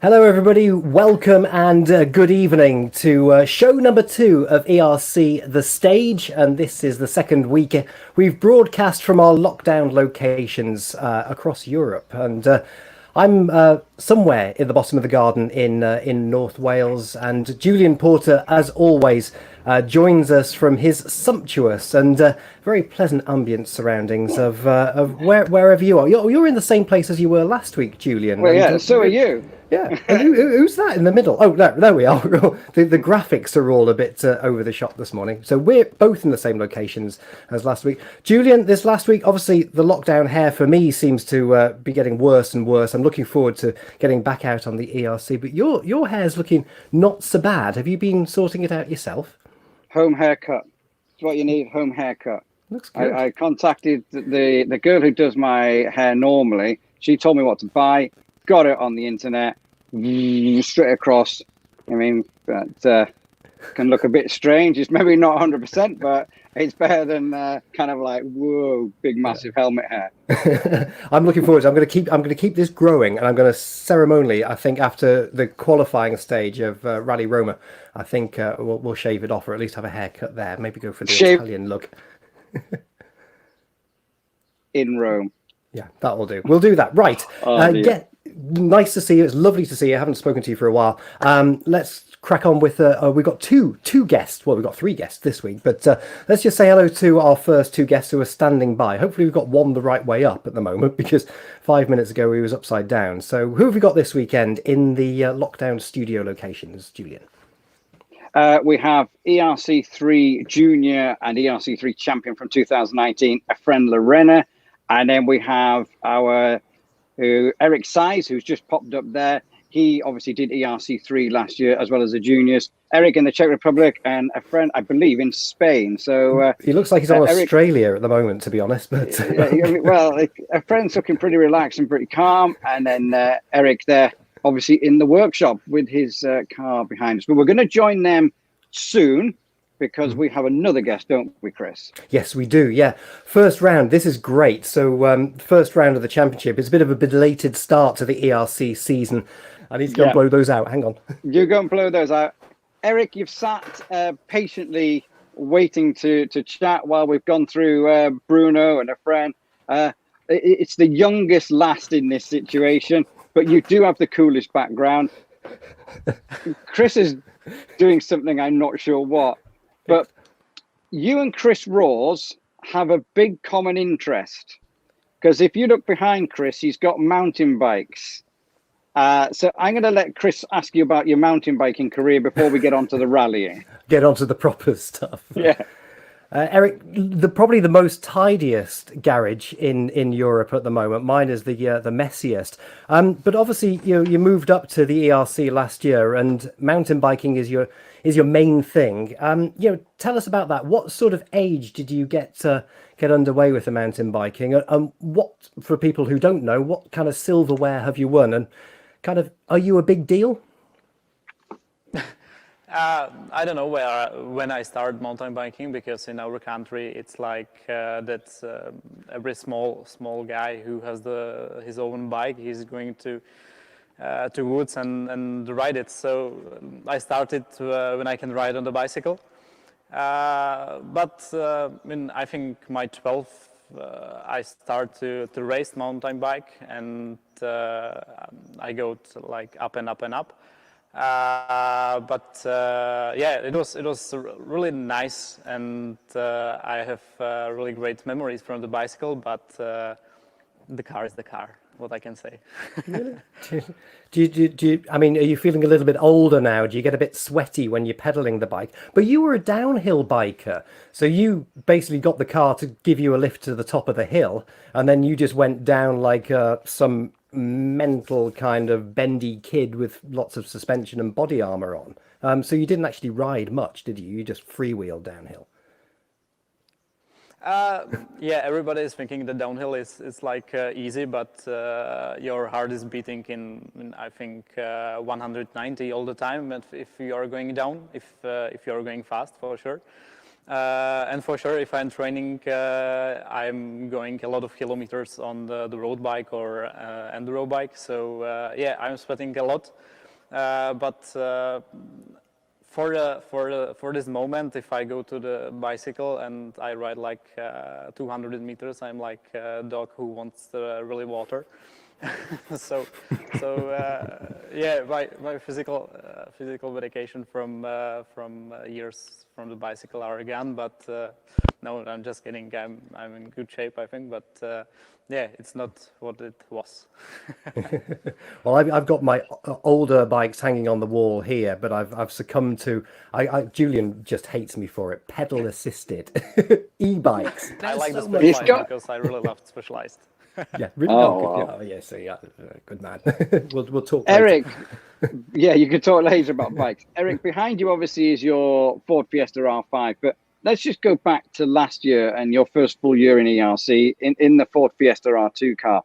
Hello, everybody. Welcome and good evening to show number 2 of ERC The Stage. And this is the second week we've broadcast from our lockdown locations across Europe. And I'm somewhere in the bottom of the garden in North Wales. And Julian Porter, as always, joins us from his sumptuous and very pleasant ambient surroundings of wherever you are. You're in the same place as you were last week, Julian. Well, yeah, so are you. Yeah, and who's that in the middle? Oh, no, there we are. The graphics are all a bit over the shop this morning. So we're both in the same locations as last week. Julian, this last week, obviously, the lockdown hair for me seems to be getting worse and worse. I'm looking forward to getting back out on the ERC, but your hair's looking not so bad. Have you been sorting it out yourself? Home haircut. It's what you need, home haircut. Looks good. I contacted the girl who does my hair normally. She told me what to buy. Got it on the internet. Straight across. I mean, that can look a bit strange. It's maybe not 100%, but it's better than kind of like, whoa, big massive helmet hair. I'm looking forward to it. I'm going to keep this growing, and I'm going to ceremonially, I think, after the qualifying stage of Rally Roma, I think we'll shave it off, or at least have a haircut there. Maybe go for the Italian look. In Rome. Yeah, that will do. We'll do that. Right. Nice to see you. It's lovely to see you. I haven't spoken to you for a while. Let's crack on with we've got two guests. Well, we've got 3 guests this week, but let's just say hello to our first 2 guests who are standing by. Hopefully we've got one the right way up at the moment, because 5 minutes ago he was upside down. So who have we got this weekend in the lockdown studio locations, Julian? We have ERC3 Junior and ERC3 Champion from 2019, a friend Lorena. And then we have our Erik Cais, who's just popped up there. He obviously did ERC3 last year, as well as the juniors. Eric in the Czech Republic, and a friend, I believe, in Spain. So he looks like he's on Australia at the moment, to be honest. But well, a friend's looking pretty relaxed and pretty calm, and then Eric there, obviously in the workshop with his car behind us. But we're going to join them soon, because we have another guest, don't we, Chris? Yes, we do. Yeah. First round. This is great. So first round of the championship. It's a bit of a belated start to the ERC season. I need to go and blow those out. Hang on. You go and blow those out. Eric, you've sat patiently waiting to chat while we've gone through Bruno and a friend. It's the youngest last in this situation, but you do have the coolest background. Chris is doing something, I'm not sure what. But you and Chris Rawls have a big common interest, because if you look behind Chris, he's got mountain bikes. So I'm going to let Chris ask you about your mountain biking career before we get onto the rallying. Get onto the proper stuff. Yeah. Eric, probably the most tidiest garage in Europe at the moment. Mine is the messiest. But obviously, you moved up to the ERC last year, and mountain biking is your main thing. Tell us about that. What sort of age did you get underway with the mountain biking? And what, for people who don't know, what kind of silverware have you won? And kind of, are you a big deal? I don't know when I started mountain biking, because in our country it's like that every small guy who has his own bike, he's going to woods and ride it. So I started when I can ride on the bicycle. But I think my 12th I start to race mountain bike, and I go like up and up and up. It was really nice, and I have really great memories from the bicycle, but the car is the car, what I can say. Really? I mean, are you feeling a little bit older now? Do you get a bit sweaty when you're pedaling the bike? But you were a downhill biker, so you basically got the car to give you a lift to the top of the hill, and then you just went down like some mental kind of bendy kid with lots of suspension and body armor on. So you didn't actually ride much, did you? You just freewheeled downhill. Everybody is thinking that downhill is like easy, but your heart is beating in I think 190 all the time. If you are going down, if you are going fast, for sure. And for sure, if I'm training, I'm going a lot of kilometers on the road bike or enduro bike. So I'm sweating a lot. But for this moment, if I go to the bicycle and I ride like 200 meters, I'm like a dog who wants really water. so yeah, my physical medication from years from the bicycle are gone. But no, I'm just kidding. I'm in good shape, I think. But yeah, it's not what it was. Well, I've got my older bikes hanging on the wall here, but I've succumbed to. Julian just hates me for it. Pedal assisted e-bikes. I like the so much Specialized fun. because I really love Specialized. Yeah, really. Oh, Good. wow. Oh, yeah. So yeah, good man. We'll talk. Eric, Later. yeah, you can talk later about bikes. Eric, behind you obviously is your Ford Fiesta R5, but let's just go back to last year and your first full year in ERC in the Ford Fiesta R2 car.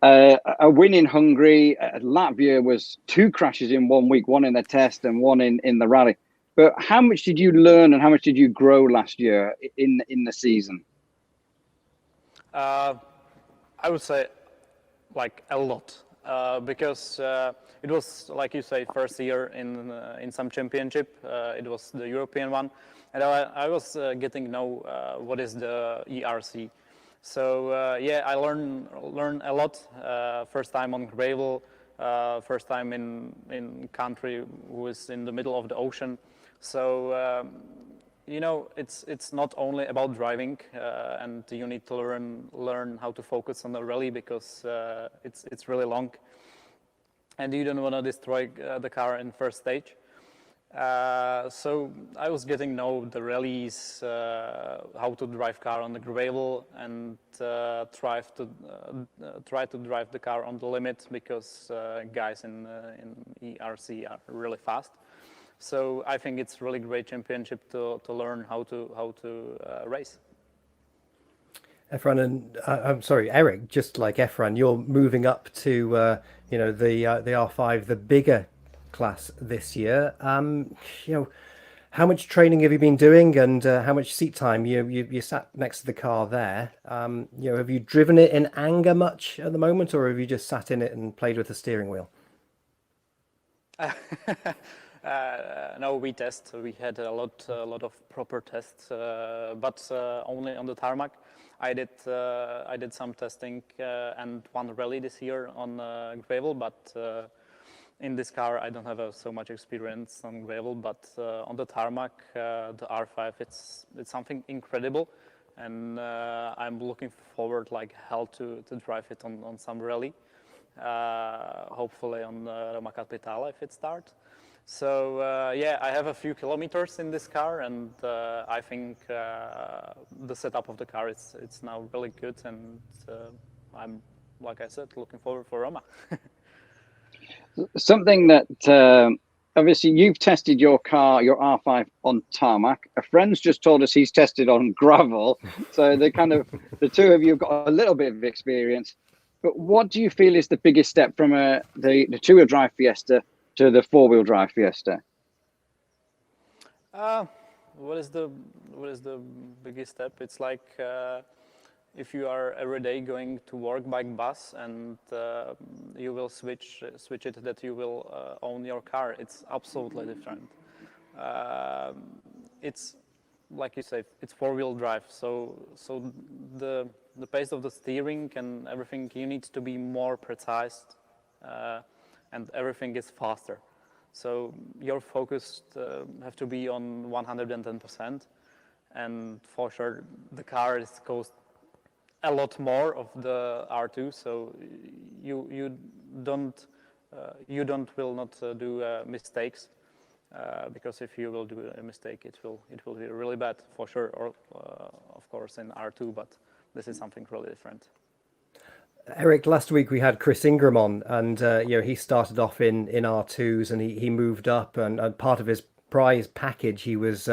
A win in Hungary. Latvia was 2 crashes in 1 week, one in the test and one in the rally. But how much did you learn and how much did you grow last year in the season? I would say like a lot, because it was, like you say, first year in some championship. It was the European one, and I was getting to know what is the ERC. So yeah, I learned a lot. First time on gravel, first time in country who is in the middle of the ocean. So you know, it's not only about driving, and you need to learn how to focus on the rally because it's really long, and you don't want to destroy the car in first stage. So I was getting to know the rallies, how to drive car on the gravel, and try to drive the car on the limit because guys in ERC are really fast. So I think it's really great championship to learn how to race. Efren and I'm sorry, Eric. Just like Efren, you're moving up to you know, the R5, the bigger class this year. You know, how much training have you been doing, and how much seat time? You sat next to the car there. You know, have you driven it in anger much at the moment, or have you just sat in it and played with the steering wheel? No, we test. We had a lot of proper tests, but only on the tarmac. I did some testing and one rally this year on gravel, but in this car I don't have so much experience on gravel. But on the tarmac, the R5, it's something incredible, and I'm looking forward like hell to drive it on some rally. Hopefully on Roma Capitale if it starts. So yeah, I have a few kilometers in this car, and I think the setup of the car it's now really good, and I'm, like I said, looking forward for Roma. Something that obviously you've tested your car, your R5 on tarmac. A friend's just told us he's tested on gravel. So they kind of, the two of you have got a little bit of experience. But what do you feel is the biggest step from the two-wheel drive Fiesta to the four-wheel drive Fiesta? What is the biggest step? It's like if you are every day going to work by bus, and you will switch it that you will own your car. It's absolutely different. It's like you say, it's four-wheel drive. So the pace of the steering and everything, you need to be more precise, and everything is faster. So your focus have to be on 110%, and for sure the car is cost a lot more of the R2. So you will not do mistakes, because if you will do a mistake, it will be really bad for sure. Or of course in R2, but this is something really different. Eric, last week we had Chris Ingram on, and you know, he started off in R2s, and he moved up, and part of his prize package he was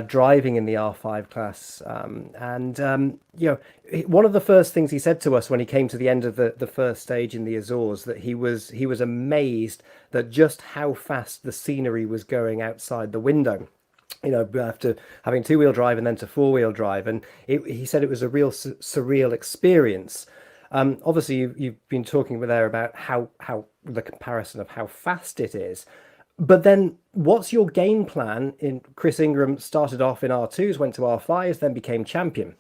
driving in the R5 class, and you know, one of the first things he said to us when he came to the end of the first stage in the Azores, that he was amazed that just how fast the scenery was going outside the window. You know, after having two-wheel drive and then to four-wheel drive, and he said it was a real surreal experience. Obviously, you've been talking there about how the comparison of how fast it is. But then what's your game plan? Chris Ingram started off in R2s, went to R5s, then became champion,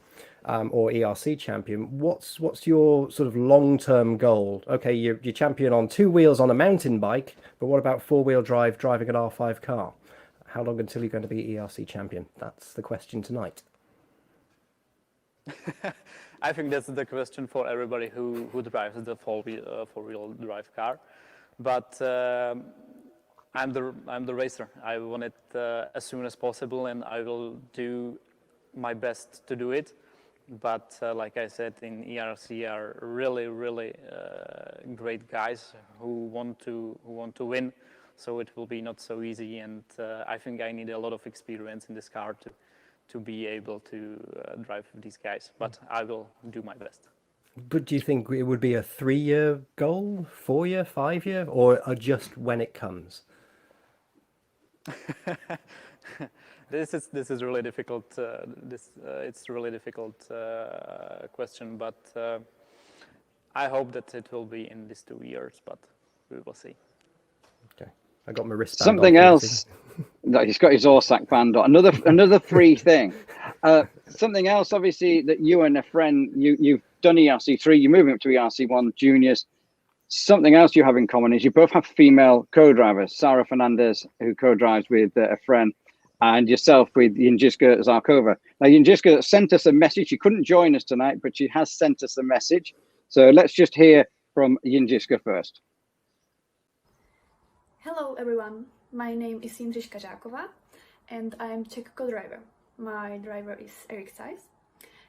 or ERC champion. What's your sort of long-term goal? Okay, you're champion on 2 wheels on a mountain bike, but what about 4-wheel drive driving an R5 car? How long until you're going to be ERC champion? That's the question tonight. I think that's the question for everybody who drives the four-wheel drive car. But I'm the racer. I want it as soon as possible, and I will do my best to do it. But like I said, in ERC are really great guys who want to win. So it will be not so easy, and I think I need a lot of experience in this car to be able to drive with these guys. But I will do my best. But do you think it would be a 3-year goal, 4-year, 5-year, or just when it comes? This is really difficult. It's really difficult question, but I hope that it will be in these 2 years. But we will see. Okay, I got my wristband. Something else. No, he's got his Orsak band on. Another free thing. Something else, obviously, that you and a friend you've done ERC3. You're moving up to ERC1 juniors. Something else you have in common is you both have female co-drivers. Sarah Fernandez, who co-drives with a friend, and yourself with Jędrzejka Zarkova. Now, Jędrzejka sent us a message. She couldn't join us tonight, but she has sent us a message. So let's just hear from Jędrzejka first. Hello, everyone. My name is Jędrzejka Zarkova, and I'm Czech co-driver. My driver is Erik Cais.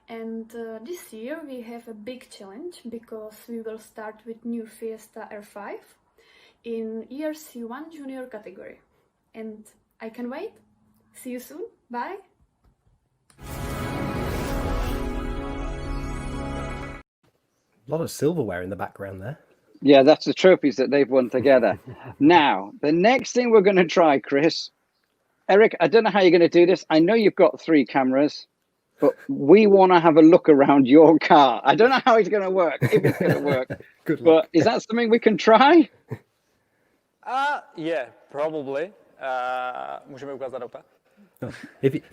And this year we have a big challenge because we will start with new Fiesta R5 in ERC1 junior category. And I can wait. See you soon. Bye. A lot of silverware in the background there. Yeah, that's the trophies that they've won together. Now, the next thing we're going to try, Chris. Erik, I don't know how you're going to do this. I know you've got 3 cameras. But we want to have a look around your car. I don't know how it's going to work, if it's going to work. Good luck. But is that something we can try? Yeah, probably. Můžeme ukázat auta? If